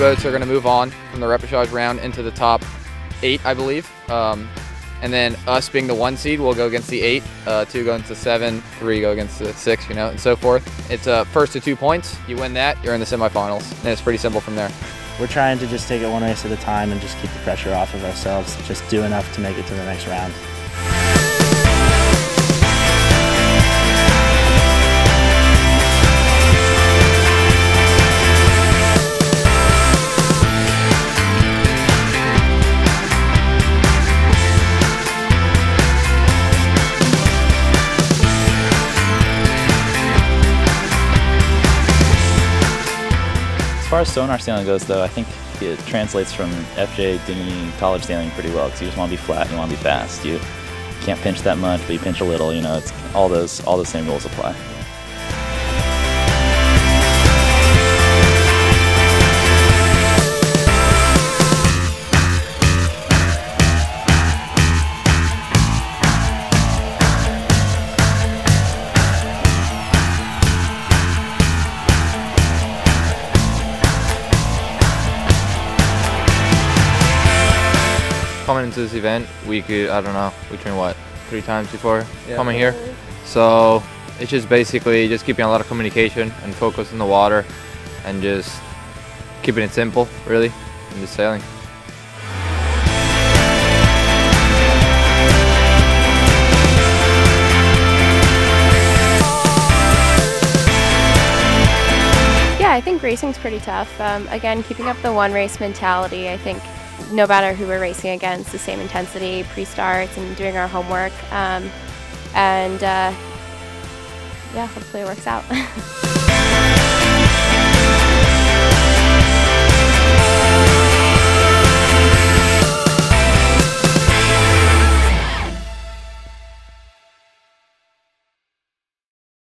boats are going to move on from the repechage round into the top 8, I believe. And then us being the 1 seed, we'll go against the 8, 2 go against the 7, 3 go against the 6, you know, and so forth. It's first to 2 points. You win that, you're in the semifinals, and it's pretty simple from there. We're trying to just take it one race at a time and just keep the pressure off of ourselves, just do enough to make it to the next round. As far as sonar sailing goes, though, I think it translates from FJ, dinghy, college sailing pretty well, because you just want to be flat and you want to be fast. You can't pinch that much, but you pinch a little. You know, it's all the same rules apply. Coming into this event, we could, I don't know, we trained what, 3 times before coming here? So it's just basically just keeping a lot of communication and focus on the water and just keeping it simple, really, and just sailing. Yeah, I think racing's pretty tough. Again, keeping up the one race mentality, I think no matter who we're racing against, the same intensity, pre-starts and doing our homework. Yeah, hopefully it works out.